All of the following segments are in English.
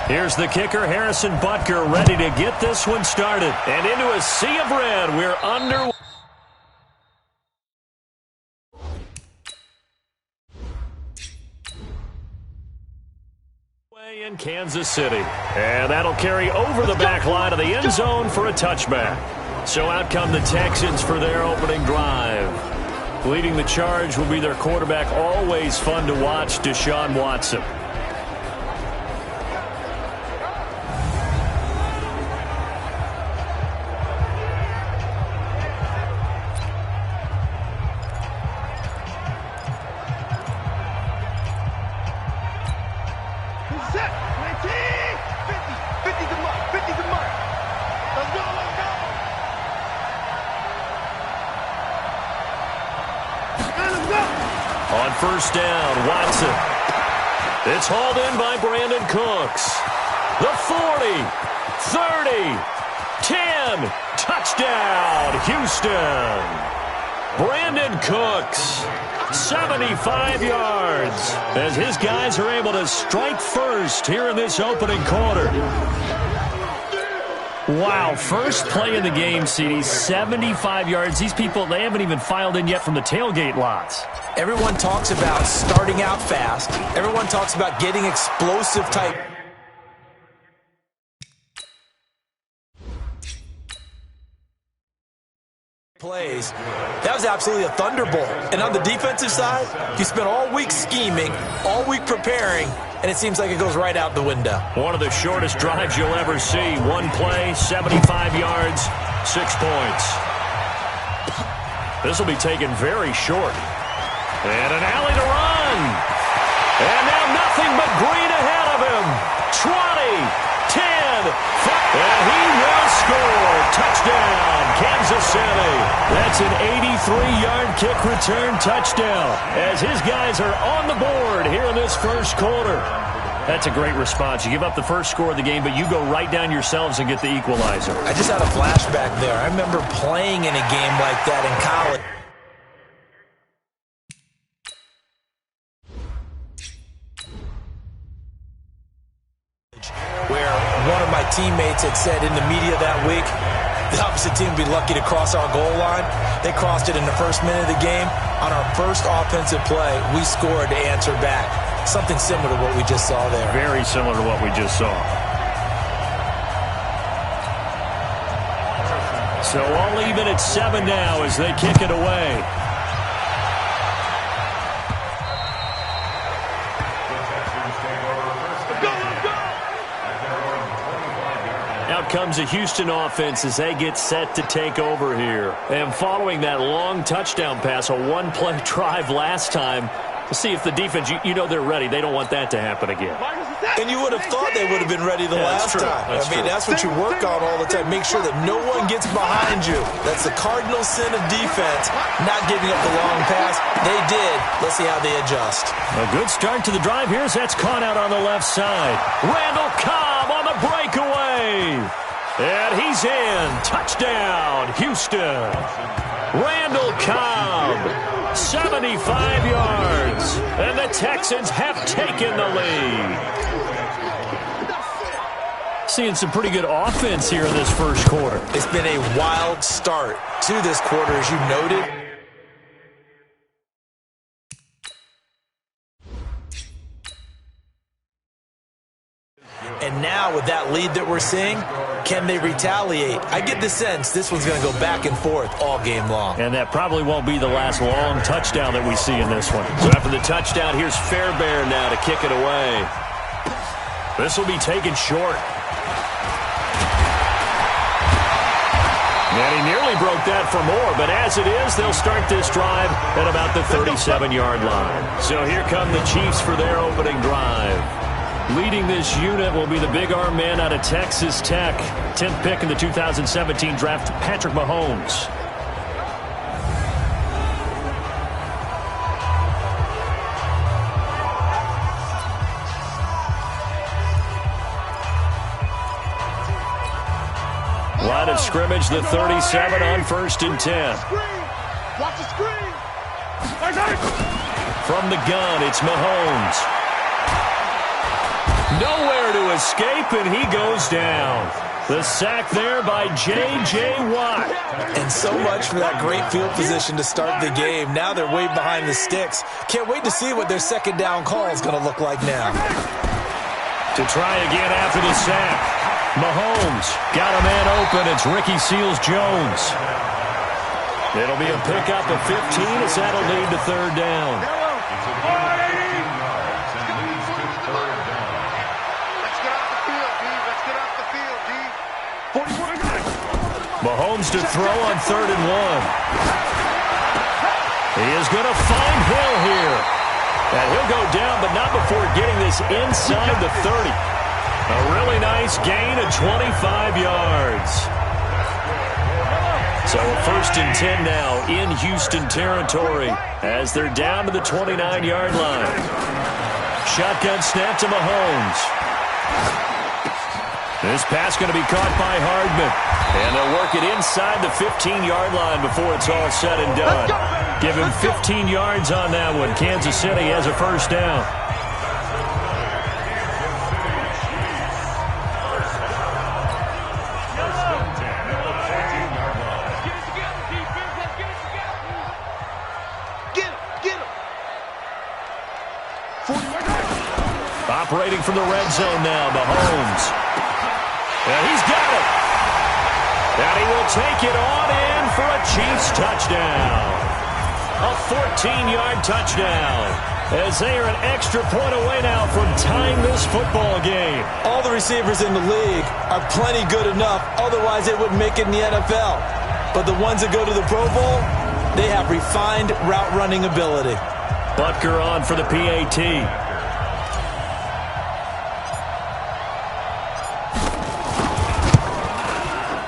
Here's the kicker, Harrison Butker, ready to get this one started. And into a sea of red, we're under. In Kansas City. And that'll carry over the back line of the end zone for a touchback. So out come the Texans for their opening drive. Leading the charge will be their quarterback, always fun to watch, Deshaun Watson. On first down, Watson. It's hauled in by Brandon Cooks. The 40, 30, 10, touchdown, Houston. Brandon Cooks, 75 yards, as his guys are able to strike first here in this opening quarter. Wow, first play in the game, CD, 75 yards. These people, they haven't even filed in yet from the tailgate lots. Everyone talks about starting out fast. Everyone talks about getting explosive type plays. That was absolutely a thunderbolt. And on the defensive side, you spent all week scheming, all week preparing, and it seems like it goes right out the window. One of the shortest drives you'll ever see. One play, 75 yards, 6 points. This will be taken very short. And an alley to run. And now nothing but green ahead of him. 20, 10, 5. And he will score. Touchdown, Kansas City. That's an 83-yard kick return touchdown, as his guys are on the board here in this first quarter. That's a great response. You give up the first score of the game, but you go right down yourselves and get the equalizer. I just had a flashback there. I remember playing in a game like that in college. Where one of my teammates had said in the media that week, the opposite team would be lucky to cross our goal line. They crossed it in the first minute of the game. On our first offensive play, we scored to answer back. Something similar to what we just saw there. Very similar to what we just saw. So all even at 7 now as they kick it away. Out comes a Houston offense as they get set to take over here. And following that long touchdown pass, a one-play drive last time, to see if the defense, you know they're ready. They don't want that to happen again. And you would have thought they would have been ready the last time. That's what you work on all the time. Make sure that no one gets behind you. That's the cardinal sin of defense, not giving up the long pass. They did. Let's see how they adjust. A good start to the drive here as that's caught out on the left side. Randall Cobb on the breakaway. And he's in. Touchdown, Houston. Randall Cobb, 75 yards. And the Texans have taken the lead. Seeing some pretty good offense here in this first quarter. It's been a wild start to this quarter, as you noted. And now with that lead that we're seeing, can they retaliate? I get the sense this one's going to go back and forth all game long. And that probably won't be the last long touchdown that we see in this one. So after the touchdown, here's Fairbairn now to kick it away. This will be taken short. And he nearly broke that for more, but as it is, they'll start this drive at about the 37-yard line. So here come the Chiefs for their opening drive. Leading this unit will be the big arm man out of Texas Tech. 10th pick in the 2017 draft, Patrick Mahomes. Line of scrimmage, the 37 on 1st and 10. Watch the screen. From the gun, it's Mahomes. Nowhere to escape, and he goes down. The sack there by J.J. Watt. And so much for that great field position to start the game. Now they're way behind the sticks. Can't wait to see what their second down call is going to look like now. To try again after the sack. Mahomes got a man open. It's Ricky Seals-Jones. It'll be a pickup of 15 as that'll lead to third down. Mahomes to throw on 3rd and 1. He is going to find Hill here. And he'll go down, but not before getting this inside the 30. A really nice gain of 25 yards. So a 1st and 10 now in Houston territory as they're down to the 29-yard line. Shotgun snap to Mahomes. This pass going to be caught by Hardman. And they'll work it inside the 15-yard line before it's all said and done. Give him 15 yards on that one. Kansas City has a 1st down. Operating from the red zone now, Mahomes. And he's got it. And he will take it on in for a Chiefs touchdown. A 14-yard touchdown. As they are an extra point away now from tying this football game. All the receivers in the league are plenty good enough. Otherwise, they wouldn't make it in the NFL. But the ones that go to the Pro Bowl, they have refined route running ability. Butker on for the PAT.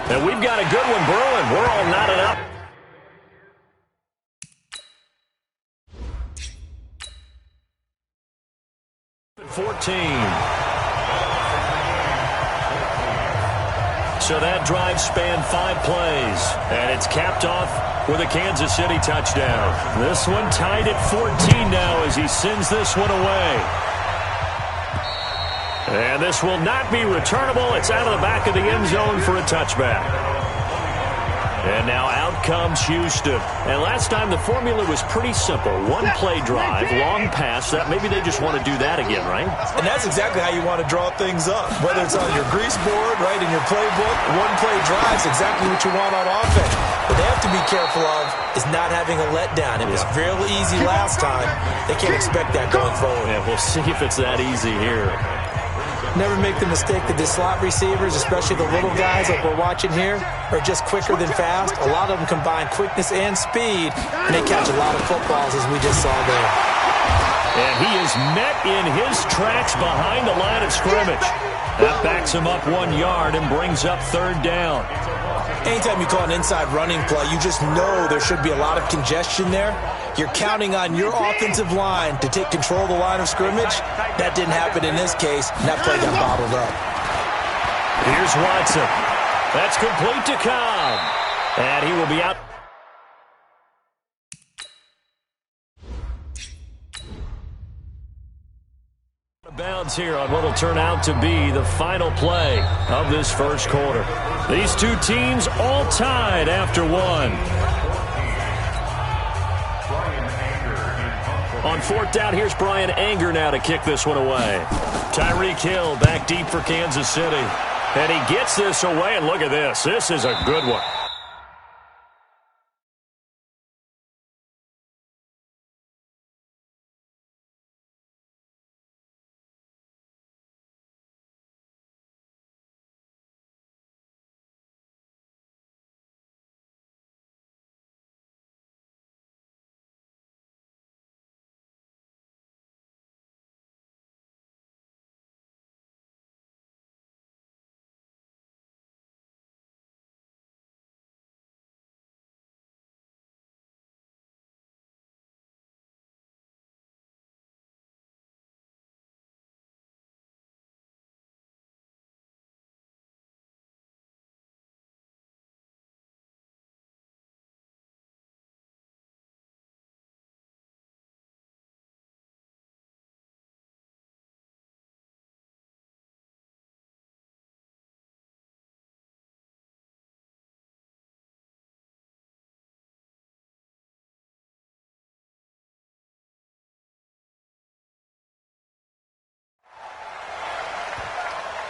And we've got a good one brewing. We're all knotted up. So that drive spanned 5 plays, and it's capped off with a Kansas City touchdown. This one tied at 14 now as he sends this one away. And this will not be returnable. It's out of the back of the end zone for a touchback. And now out comes Houston. And last time the formula was pretty simple. 1-play drive, long pass. That maybe they just want to do that again, right? And that's exactly how you want to draw things up. Whether it's on your grease board, right, in your playbook, 1-play drive is exactly what you want on offense. What they have to be careful of is not having a letdown. It was fairly easy last time. They can't expect that going forward. Yeah, we'll see if it's that easy here. Never make the mistake that the slot receivers, especially the little guys like we're watching here, are just quicker than fast. A lot of them combine quickness and speed, and they catch a lot of footballs, as we just saw there. And he is met in his tracks behind the line of scrimmage. That backs him up 1 yard and brings up 3rd down. Anytime you call an inside running play, you just know there should be a lot of congestion there. You're counting on your offensive line to take control of the line of scrimmage. That didn't happen in this case, and that play got bottled up. Here's Watson. That's complete to Cobb. And he will be out. Bounds here on what will turn out to be the final play of this first quarter. These two teams all tied after 1. On 4th down, here's Brian Anger now to kick this one away. Tyreek Hill back deep for Kansas City. And he gets this away, and look at this. This is a good one.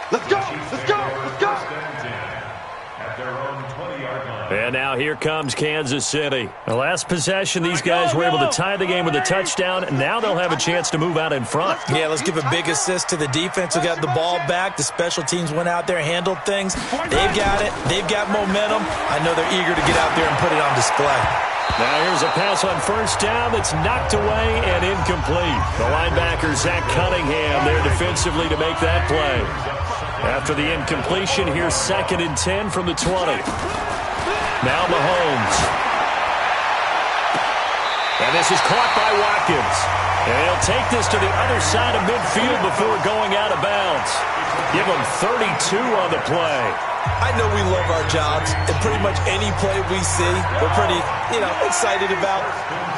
Let's go! Let's go! Let's go! And now here comes Kansas City. The last possession, these guys were able to tie the game with a touchdown. Now they'll have a chance to move out in front. Yeah, let's give a big assist to the defense who got the ball back. The special teams went out there, handled things. They've got it. They've got momentum. I know they're eager to get out there and put it on display. Now here's a pass on first down that's knocked away and incomplete. The linebacker, Zach Cunningham, there defensively to make that play. After the incompletion, here's 2nd and 10 from the 20. Now Mahomes. And this is caught by Watkins. And he'll take this to the other side of midfield before going out of bounds. Give him 32 on the play. I know we love our jobs, and pretty much any play we see, we're pretty, excited about.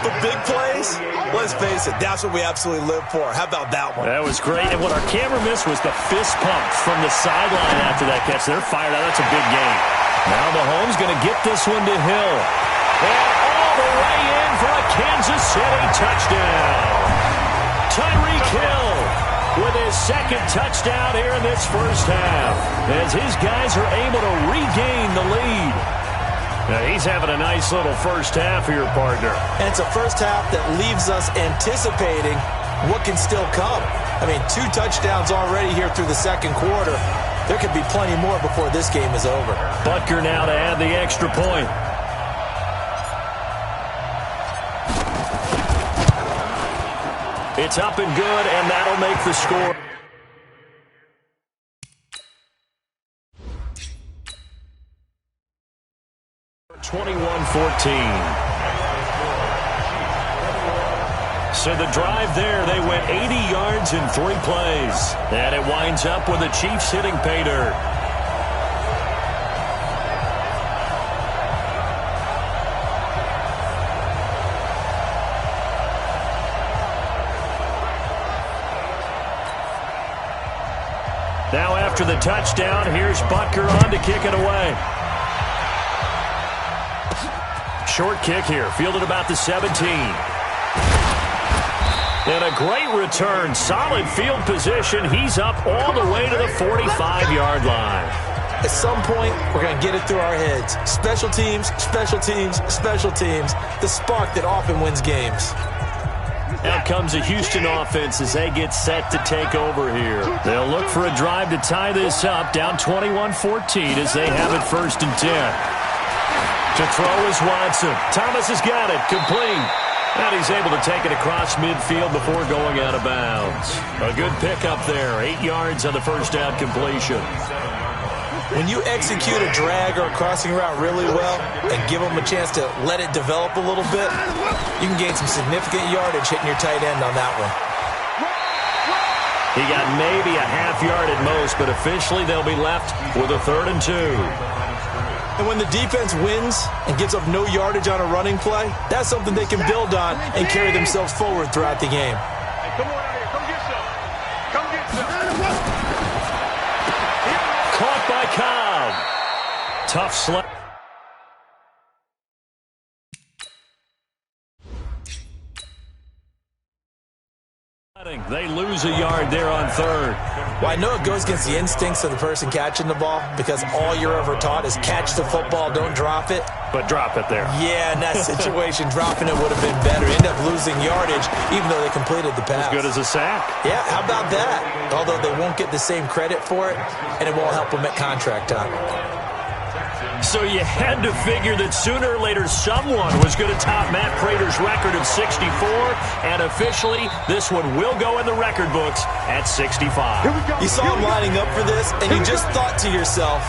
But big plays, let's face it, that's what we absolutely live for. How about that one? That was great, and what our camera missed was the fist pump from the sideline after that catch. They're fired out. That's a big game. Now Mahomes going to get this one to Hill. And all the way in for a Kansas City touchdown. Tyreek Hill with his 2nd touchdown here in this first half, as his guys are able to regain the lead. Now he's having a nice little first half here, partner. And it's a first half that leaves us anticipating what can still come. I mean, 2 touchdowns already here through the second quarter. There could be plenty more before this game is over. Butker now to add the extra point. It's up and good, and that'll make the score. So the drive there, they went 80 yards in 3 plays. And it winds up with the Chiefs hitting pay dirt. Now after the touchdown, here's Butker on to kick it away. Short kick here, fielded about the 17. And a great return, solid field position. He's up all the way to the 45-yard line. At some point, we're going to get it through our heads. Special teams, special teams, special teams. The spark that often wins games. Out comes the Houston offense as they get set to take over here. They'll look for a drive to tie this up, down 21-14 as they have it 1st and 10. To throw is Watson. Thomas has got it, complete. And he's able to take it across midfield before going out of bounds. A good pickup there, 8 yards on the first down completion. When you execute a drag or a crossing route really well and give them a chance to let it develop a little bit, you can gain some significant yardage hitting your tight end on that one. He got maybe a half yard at most, but officially they'll be left with a 3rd and 2. And when the defense wins and gives up no yardage on a running play, that's something they can build on and carry themselves forward throughout the game. Hey, come on out here. Come get some. Come get some. Caught by Cobb. Tough slap. They lose a yard there on 3rd. Well, I know it goes against the instincts of the person catching the ball because all you're ever taught is catch the football, don't drop it. But drop it there. Yeah, in that situation, dropping it would have been better. End up losing yardage even though they completed the pass. As good as a sack. Yeah, how about that? Although they won't get the same credit for it, and it won't help them at contract time. So you had to figure that sooner or later someone was going to top Matt Prater's record of 64, and officially this one will go in the record books at 65. You saw him lining up for this, and you just thought to yourself,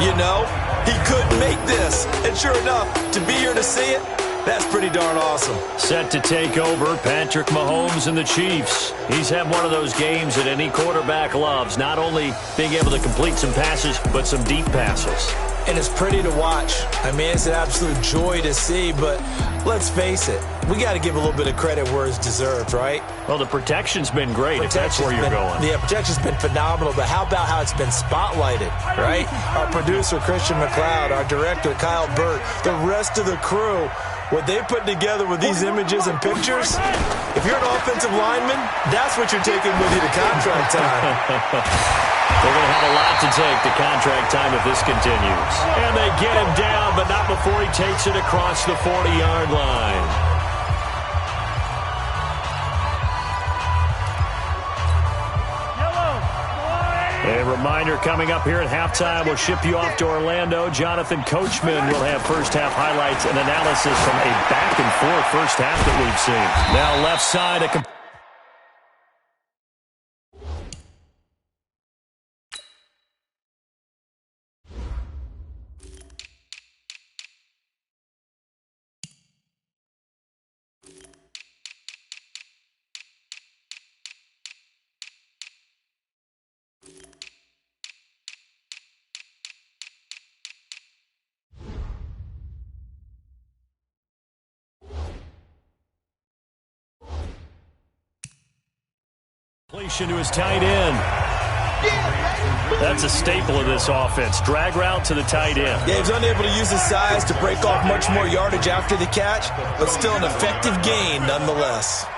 he could make this. And sure enough, to be here to see it, that's pretty darn awesome. Set to take over, Patrick Mahomes and the Chiefs. He's had one of those games that any quarterback loves, not only being able to complete some passes, but some deep passes. And it's pretty to watch. I mean, it's an absolute joy to see, but let's face it, we got to give a little bit of credit where it's deserved, right? Well, the protection's been great, if that's where you're going. Yeah, protection's been phenomenal, but how about how it's been spotlighted, right? Our producer, Christian McLeod, our director, Kyle Burt, the rest of the crew, what they put together with these images and pictures, if you're an offensive lineman, that's what you're taking with you to contract time. They're going to have a lot to take to contract time if this continues. And they get him down, but not before he takes it across the 40-yard line. A reminder coming up here at halftime, we'll ship you off to Orlando. Jonathan Coachman will have first-half highlights and analysis from a back-and-forth first half that we've seen. Now left side, completion to his tight end. That's a staple of this offense. Drag route to the tight end. Yeah, he's unable to use his size to break off much more yardage after the catch, but still an effective gain nonetheless.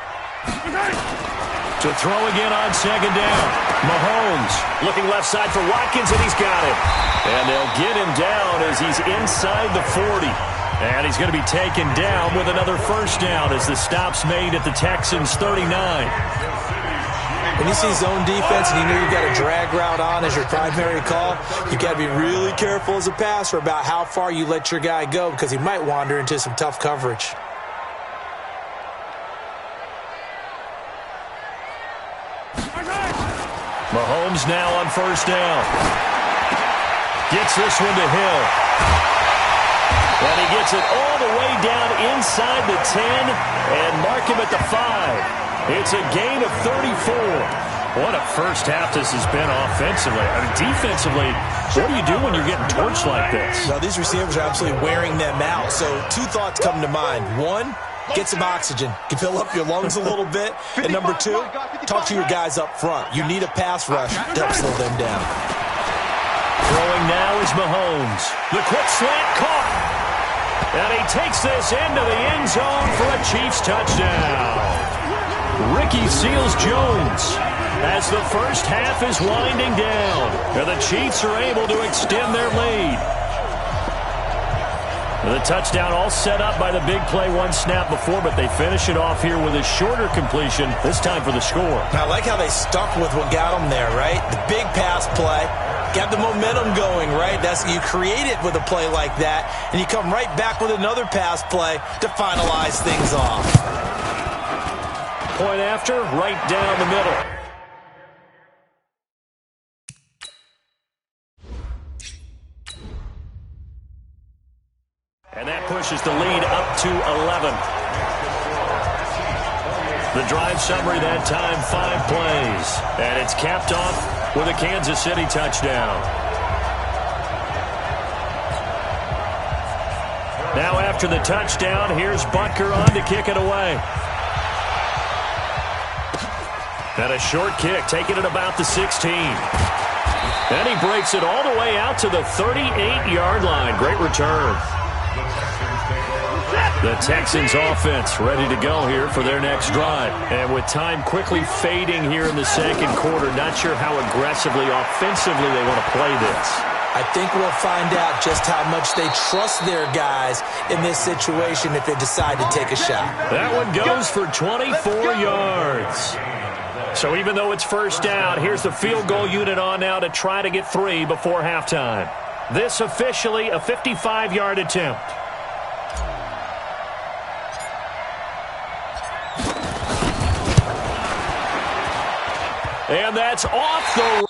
To throw again on second down. Mahomes looking left side for Watkins, and he's got him. And they'll get him down as he's inside the 40. And he's going to be taken down with another first down as the stop's made at the Texans' 39. When you see zone defense and you know you've got a drag route on as your primary call, you've got to be really careful as a passer about how far you let your guy go because he might wander into some tough coverage. Mahomes now on first down. Gets this one to Hill. And he gets it all the way down inside the 10 and mark him at the 5. It's a gain of 34. What a first half this has been offensively. I mean, defensively, what do you do when you're getting torched like this? Well, these receivers are absolutely wearing them out. So two thoughts come to mind. One, get some oxygen. Can fill up your lungs a little bit. And number two, talk to your guys up front. You need a pass rush to help slow them down. Throwing now is Mahomes. The quick slant caught. And he takes this into the end zone for a Chiefs touchdown. Ricky Seals-Jones as the first half is winding down. And the Chiefs are able to extend their lead. The touchdown all set up by the big play one snap before, but they finish it off here with a shorter completion, this time for the score. I like how they stuck with what got them there, right? The big pass play. Got the momentum going, right? That's you create it with a play like that, and you come right back with another pass play to finalize things off. Point after, right down the middle. And that pushes the lead up to 11. The drive summary that time, 5 plays. And it's capped off with a Kansas City touchdown. Now after the touchdown, here's Butker on to kick it away. And a short kick, taking it about the 16. And he breaks it all the way out to the 38-yard line. Great return. The Texans offense ready to go here for their next drive. And with time quickly fading here in the second quarter, not sure how aggressively, offensively they want to play this. I think we'll find out just how much they trust their guys in this situation if they decide to take a shot. That one goes for 24 yards. So even though it's first down, here's the field goal unit on now to try to get 3 before halftime. This officially a 55-yard attempt. And that's off the...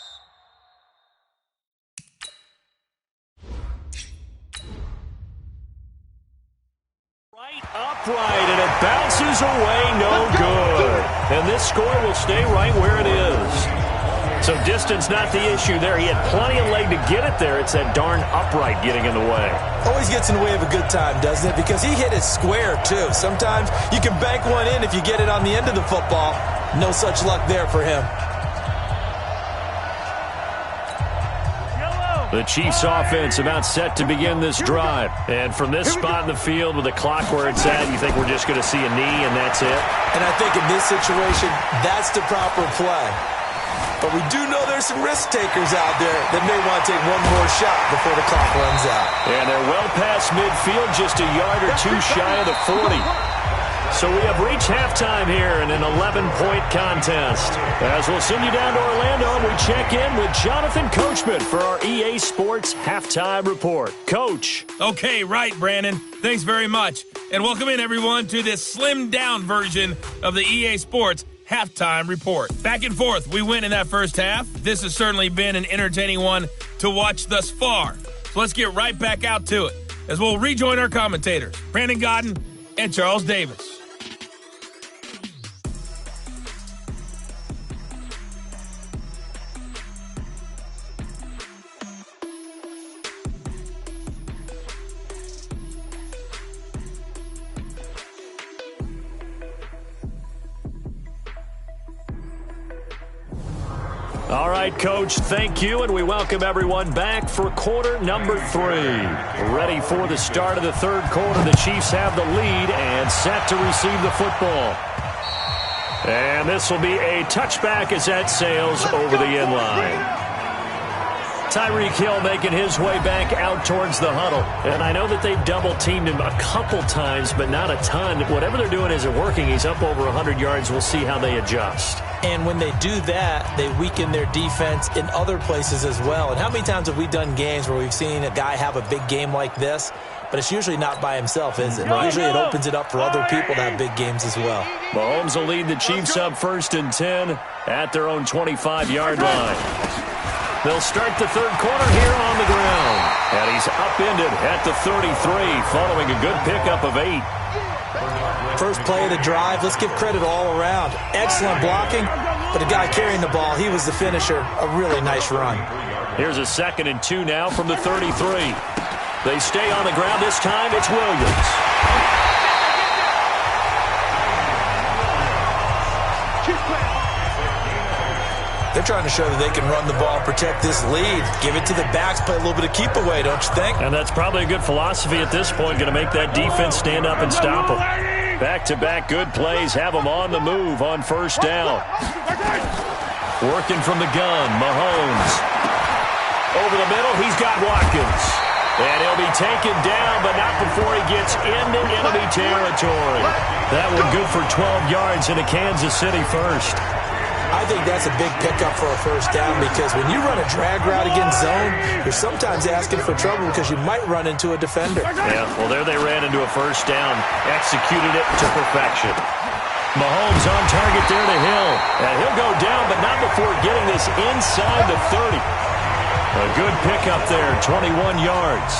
right upright, and it bounces away, no good. And this score will stay right where it is. So distance not the issue there. He had plenty of leg to get it there. It's that darn upright getting in the way. Always gets in the way of a good time, doesn't it? Because he hit it square, too. Sometimes you can bank one in if you get it on the end of the football. No such luck there for him. The Chiefs offense about set to begin this drive. And from this spot in the field with the clock where it's at, you think we're just going to see a knee and that's it? And I think in this situation, that's the proper play. But we do know there's some risk takers out there that may want to take one more shot before the clock runs out. And they're well past midfield, just a yard or two shy of the 40. So we have reached halftime here in an 11-point contest. As we'll send you down to Orlando, we check in with Jonathan Coachman for our EA Sports Halftime Report. Coach. Okay, right, Brandon. Thanks very much. And welcome in, everyone, to this slimmed-down version of the EA Sports Halftime Report. Back and forth, we win in that first half. This has certainly been an entertaining one to watch thus far. So let's get right back out to it as we'll rejoin our commentators, Brandon Godden and Charles Davis. All right, Coach, thank you, and we welcome everyone back for quarter number 3. Ready for the start of the third quarter. The Chiefs have the lead and set to receive the football. And this will be a touchback as that sails over the end line. Tyreek Hill making his way back out towards the huddle. And I know that they've double-teamed him a couple times, but not a ton. Whatever they're doing isn't working. He's up over 100 yards. We'll see how they adjust. And when they do that, they weaken their defense in other places as well. And how many times have we done games where we've seen a guy have a big game like this, but it's usually not by himself, is it? Usually it opens it up for other people to have big games as well. Mahomes will lead the Chiefs up 1st and 10 at their own 25-yard line. They'll start the third quarter here on the ground. And he's upended at the 33 following a good pickup of 8. First play of the drive, let's give credit all around. Excellent blocking, but the guy carrying the ball, he was the finisher. A really nice run. Here's a 2nd and 2 now from the 33. They stay on the ground. This time it's Williams. They're trying to show that they can run the ball, protect this lead. Give it to the backs, play a little bit of keep away, don't you think? And that's probably a good philosophy at this point, going to make that defense stand up and stop them. Back-to-back good plays have them on the move on 1st down. Working from the gun, Mahomes. Over the middle, he's got Watkins. And he'll be taken down, but not before he gets into enemy territory. That one good for 12 yards into Kansas City first. I think that's a big pickup for a 1st down because when you run a drag route against zone, you're sometimes asking for trouble because you might run into a defender. Yeah, well, there they ran into a 1st down, executed it to perfection. Mahomes on target there to Hill. And he'll go down, but not before getting this inside the 30. A good pickup there, 21 yards.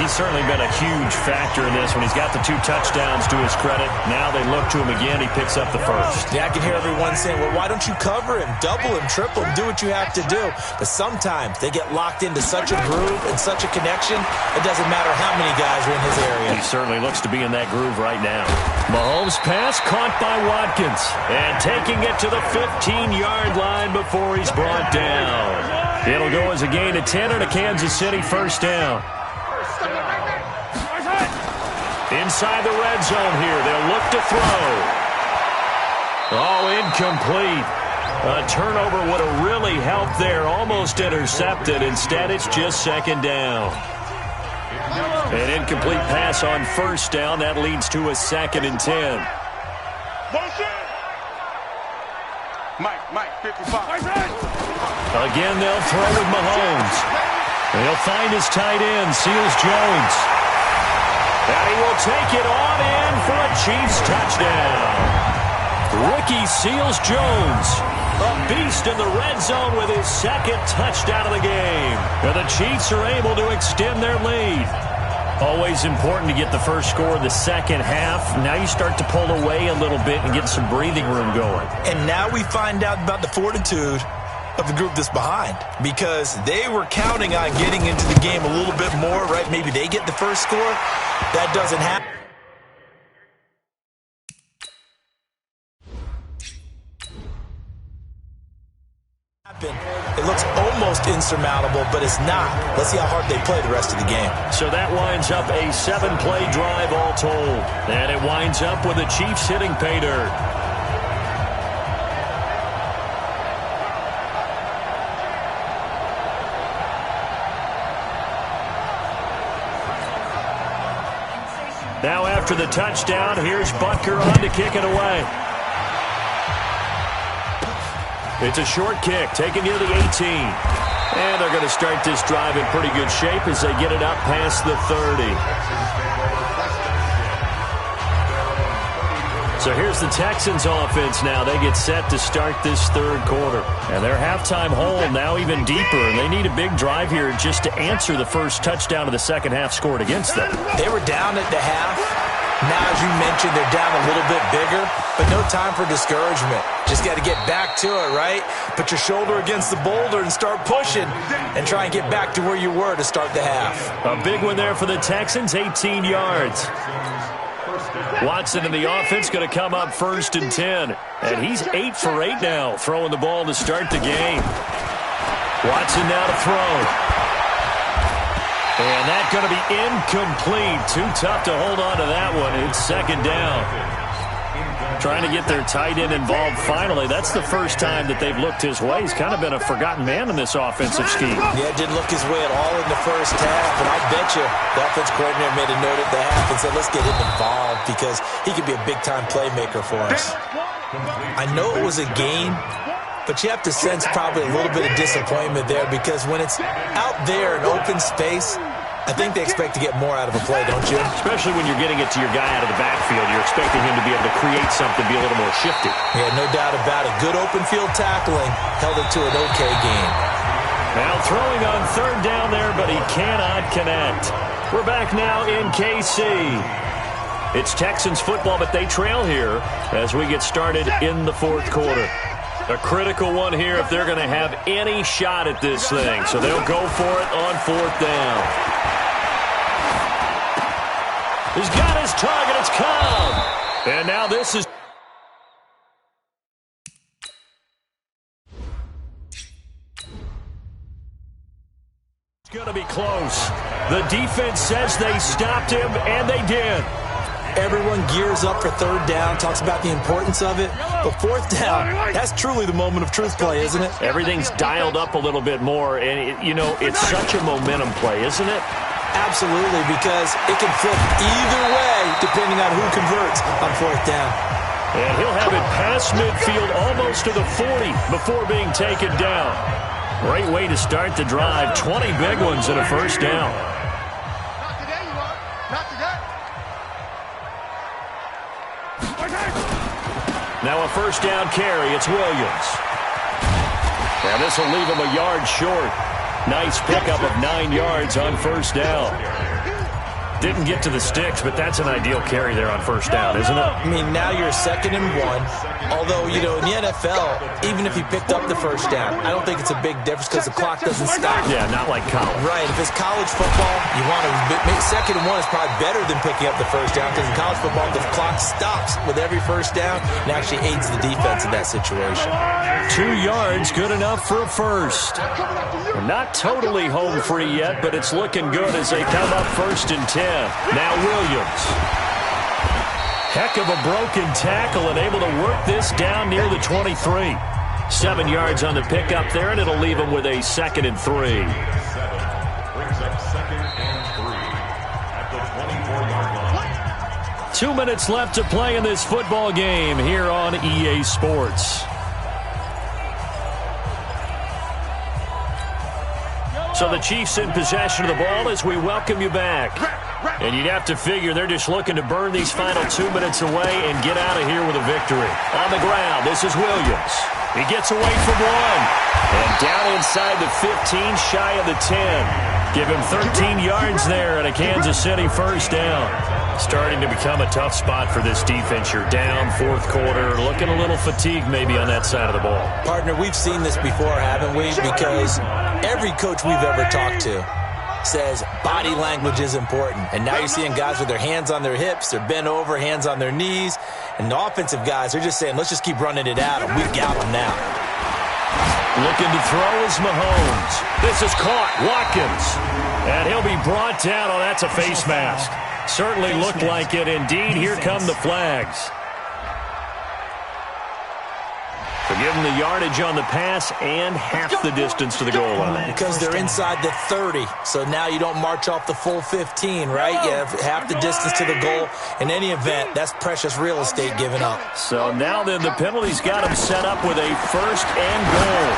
He's certainly been a huge factor in this when he's got the 2 touchdowns to his credit. Now they look to him again. He picks up the 1st. Yeah, I can hear everyone saying, well, why don't you cover him, double him, triple him, do what you have to do. But sometimes they get locked into such a groove and such a connection, it doesn't matter how many guys are in his area. He certainly looks to be in that groove right now. Mahomes' pass caught by Watkins. And taking it to the 15-yard line before he's brought down. It'll go as a gain of 10 and a Kansas City 1st down. Inside the red zone here. They'll look to throw. Oh, incomplete. A turnover would have really helped there. Almost intercepted. Instead, it's just 2nd down. An incomplete pass on 1st down. That leads to a 2nd and 10. Mike, 55. Again, they'll throw with Mahomes. They'll find his tight end, Seals Jones. And he will take it on in for a Chiefs touchdown. Ricky Seals-Jones, a beast in the red zone with his 2nd touchdown of the game. And the Chiefs are able to extend their lead. Always important to get the first score of the second half. Now you start to pull away a little bit and get some breathing room going. And now we find out about the fortitude of the group that's behind, because they were counting on getting into the game a little bit more, right? Maybe they get the first score. That doesn't happen. It looks almost insurmountable, but it's not. Let's see how hard they play the rest of the game. So that winds up a 7-play drive all told. And it winds up with the Chiefs hitting pay dirt. after the touchdown. Here's Butker on to kick it away. It's a short kick, taken near the 18. And they're going to start this drive in pretty good shape as they get it up past the 30. So here's the Texans offense now. They get set to start this third quarter. And their halftime hole now even deeper. And they need a big drive here just to answer the first touchdown of the second half scored against them. They were down at the half. Now, as you mentioned, they're down a little bit bigger. But no time for discouragement. Just got to get back to it, right? Put your shoulder against the boulder and start pushing. And try and get back to where you were to start the half. A big one there for the Texans, 18 yards. Watson in the offense going to come up 1st and 10. And he's 8 for 8 now, throwing the ball to start the game. Watson now to throw. And that's going to be incomplete. Too tough to hold on to that one. It's 2nd down. Trying to get their tight end involved finally. That's the first time that they've looked his way. He's kind of been a forgotten man in this offensive scheme. Yeah, didn't look his way at all in the first half. And I bet you the offense coordinator made a note at the half and said, let's get him involved because he could be a big-time playmaker for us. I know it was a game, but you have to sense probably a little bit of disappointment there because when it's out there in open space, I think they expect to get more out of a play, don't you? Especially when you're getting it to your guy out of the backfield. You're expecting him to be able to create something, be a little more shifty. Yeah, no doubt about it. Good open field tackling held it to an okay game. Now throwing on 3rd down there, but he cannot connect. We're back now in KC. It's Texans football, but they trail here as we get started in the 4th quarter. A critical one here if they're going to have any shot at this thing. So they'll go for it on 4th down. He's got his target. It's Cobb. And now this is... It's going to be close. The defense says they stopped him, and they did. Everyone gears up for 3rd down, talks about the importance of it. But 4th down, that's truly the moment of truth play, isn't it? Everything's dialed up a little bit more. And, it's such a momentum play, isn't it? Absolutely, because it can flip either way depending on who converts on 4th down. And he'll have it past midfield almost to the 40 before being taken down. Great way to start the drive. 20 big ones and a 1st down. Not today, you are. Not today. Now a 1st down carry. It's Williams. Now this will leave him a yard short. Nice pickup of 9 yards on 1st down. Didn't get to the sticks, but that's an ideal carry there on 1st down, isn't it? I mean, now you're 2nd and 1. Although, in the NFL, even if he picked up the 1st down, I don't think it's a big difference because the clock doesn't stop. Yeah, not like college. Right. If it's college football, you want to make 2nd and 1 is probably better than picking up the 1st down because in college football, the clock stops with every 1st down and actually aids the defense in that situation. 2 yards, good enough for a 1st. We're not totally home free yet, but it's looking good as they come up 1st and 10. Now Williams. Heck of a broken tackle and able to work this down near the 23. 7 yards on the pickup there, and it'll leave him with a 2nd and 3. Brings up 2nd and 3 at the 24-yard line. 2 minutes left to play in this football game here on EA Sports. So the Chiefs in possession of the ball as we welcome you back. And you'd have to figure they're just looking to burn these final 2 minutes away and get out of here with a victory. On the ground, this is Williams. He gets away from one. And down inside the 15, shy of the 10. Give him 13 yards there and a Kansas City 1st down. Starting to become a tough spot for this defense. You're down 4th quarter, looking a little fatigued maybe on that side of the ball. Partner, we've seen this before, haven't we? Because every coach we've ever talked to says body language is important. And now you're seeing guys with their hands on their hips, they're bent over, hands on their knees. And the offensive guys are just saying, let's just keep running it at them. We've got them now. Looking to throw is Mahomes. This is caught. Watkins. And he'll be brought down. Oh, that's a face mask. Certainly looked like it. Indeed, here come the flags. So give them the yardage on the pass and half the distance to the goal line. Because they're inside the 30, so now you don't march off the full 15, right? You have half the distance to the goal. In any event, that's precious real estate given up. So now then the penalty's got him set up with a first and goal.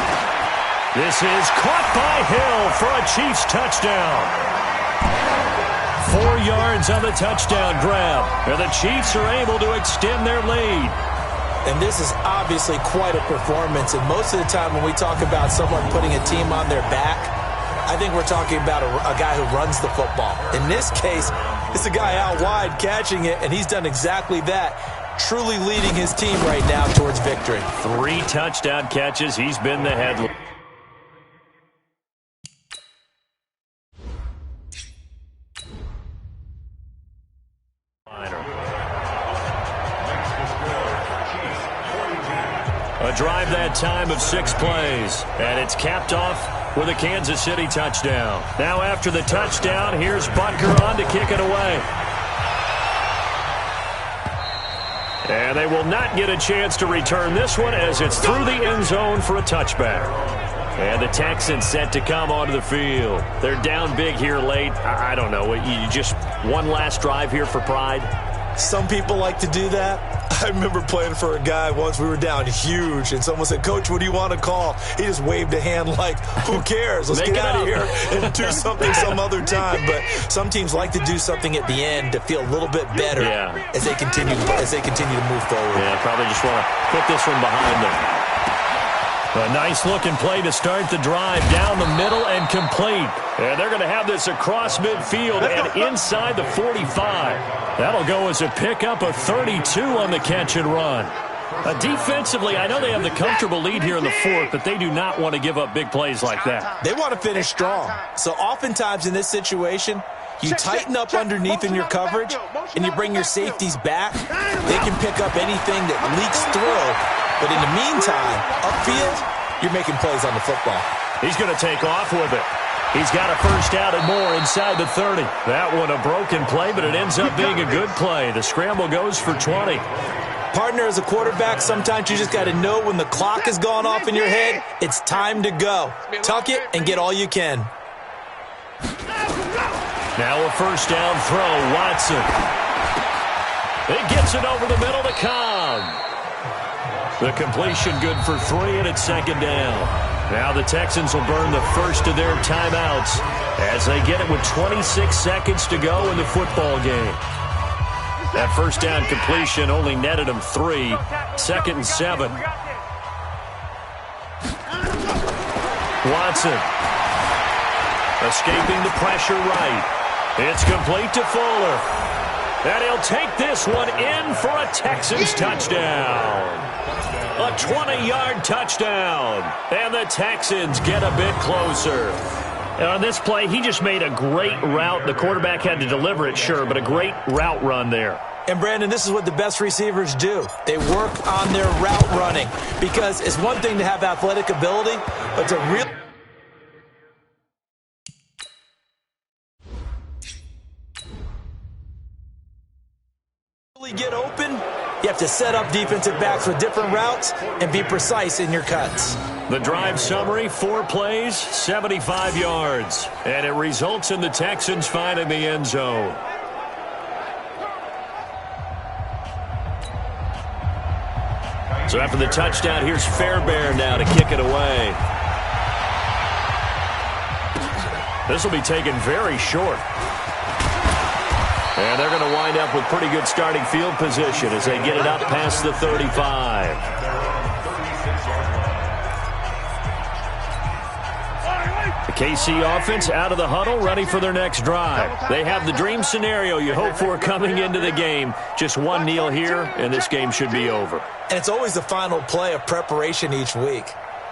This is caught by Hill for a Chiefs touchdown. 4 yards on the touchdown grab. And the Chiefs are able to extend their lead. And this is obviously quite a performance. And most of the time when we talk about someone putting a team on their back, I think we're talking about a guy who runs the football. In this case, it's a guy out wide catching it, and he's done exactly that, truly leading his team right now towards victory. 3 touchdown catches. He's been the headline. A drive that time of 6 plays, and it's capped off with a Kansas City touchdown. Now after the touchdown, here's Butker on to kick it away. And they will not get a chance to return this one as it's through the end zone for a touchback. And the Texans set to come onto the field. They're down big here late. I don't know. You just one last drive here for pride? Some people like to do that. I remember playing for a guy once. We were down huge, and someone said, "Coach, what do you want to call?" He just waved a hand like, who cares? Let's get out of here and do something some other time. But some teams like to do something at the end to feel a little bit better as they continue to move forward. Yeah, probably just want to put this one behind them. A nice-looking play to start the drive down the middle and complete. And they're going to have this across midfield and inside the 45. That'll go as a pickup of 32 on the catch and run. Defensively, I know they have the comfortable lead here in the 4th, but they do not want to give up big plays like that. They want to finish strong. So oftentimes in this situation, you tighten up underneath in your coverage, and you bring your safeties back. They can pick up anything that leaks through. But in the meantime, upfield, you're making plays on the football. He's going to take off with it. He's got a first out and more inside the 30. That one a broken play, but it ends up being a good play. The scramble goes for 20. Partner, as a quarterback, sometimes you just got to know when the clock has gone off in your head, it's time to go. Tuck it and get all you can. Now a first down throw, Watson. It gets it over the middle to Cobb. The completion good for 3, and it's second down. Now the Texans will burn the first of their timeouts as they get it with 26 seconds to go in the football game. That first down completion only netted them 3. 2nd and 7. Watson. Escaping the pressure right. It's complete to Fuller. And he'll take this one in for a Texans touchdown. A 20-yard touchdown. And the Texans get a bit closer. And on this play, he just made a great route. The quarterback had to deliver it, sure, but a great route run there. And, Brandon, this is what the best receivers do. They work on their route running. Because it's one thing to have athletic ability, but to really get open, you have to set up defensive backs with different routes and be precise in your cuts. The drive summary, 4 plays, 75 yards. And it results in the Texans finding the end zone. So after the touchdown, here's Fairbairn now to kick it away. This will be taken very short. And they're going to wind up with pretty good starting field position as they get it up past the 35. The KC offense out of the huddle, ready for their next drive. They have the dream scenario you hope for coming into the game. Just one kneel here, and this game should be over. And it's always the final play of preparation each week.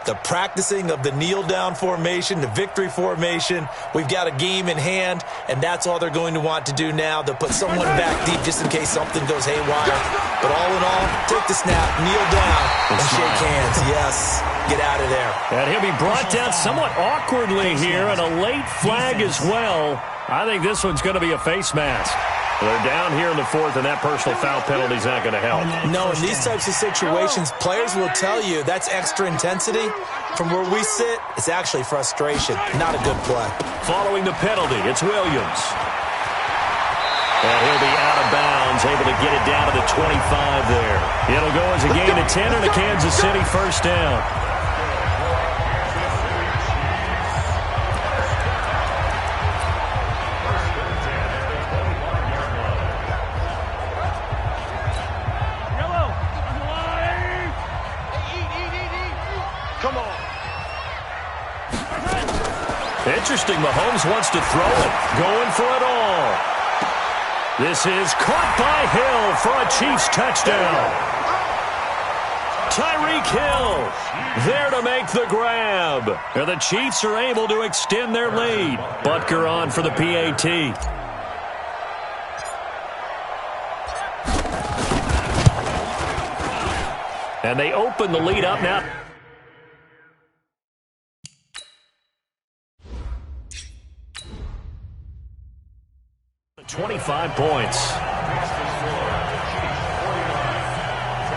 The practicing of the kneel-down formation, the victory formation. We've got a game in hand, and that's all they're going to want to do now. They'll put someone back deep just in case something goes haywire. But all in all, take the snap, kneel down, and shake hands. Yes, get out of there. And he'll be brought down somewhat awkwardly here, and a late flag as well. I think this one's going to be a face mask. They're down here in the fourth, and that personal foul penalty is not going to help. No, in these types of situations, players will tell you that's extra intensity. From where we sit, it's actually frustration, not a good play. Following the penalty, it's Williams. And he'll be out of bounds, able to get it down to the 25 there. It'll go as a gain of 10 and a Kansas City first down. Come on. Interesting, Mahomes wants to throw it, going for it all. This is caught by Hill for a Chiefs touchdown. Tyreek Hill there to make the grab. And the Chiefs are able to extend their lead. Butker on for the PAT. And they open the lead up now. 25 points.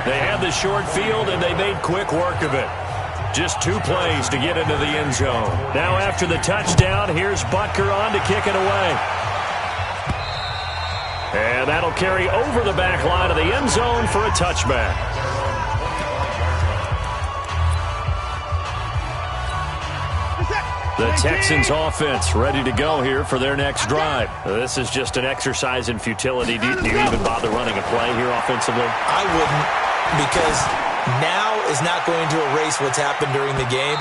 They had the short field, and they made quick work of it. Just 2 plays to get into the end zone. Now after the touchdown, here's Butker on to kick it away. And that'll carry over the back line of the end zone for a touchback. The Texans offense ready to go here for their next drive. This is just an exercise in futility. Do you even bother running a play here offensively? I wouldn't, because now is not going to erase what's happened during the game.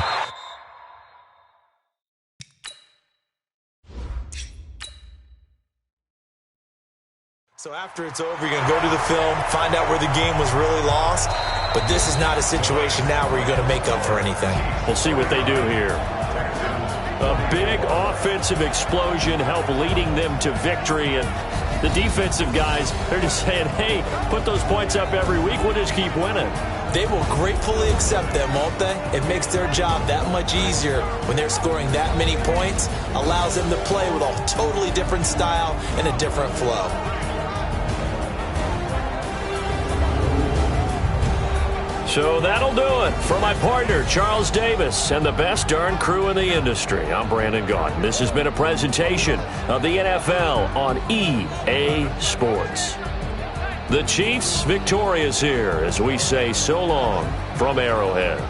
So after it's over, you're going to go to the film, find out where the game was really lost. But this is not a situation now where you're going to make up for anything. We'll see what they do here. A big offensive explosion helped leading them to victory. And the defensive guys, they're just saying, hey, put those points up every week. We'll just keep winning. They will gratefully accept them, won't they? It makes their job that much easier when they're scoring that many points. Allows them to play with a totally different style and a different flow. So that'll do it. For my partner, Charles Davis, and the best darn crew in the industry, I'm Brandon Gaudin. This has been a presentation of the NFL on EA Sports. The Chiefs victorious here as we say so long from Arrowhead.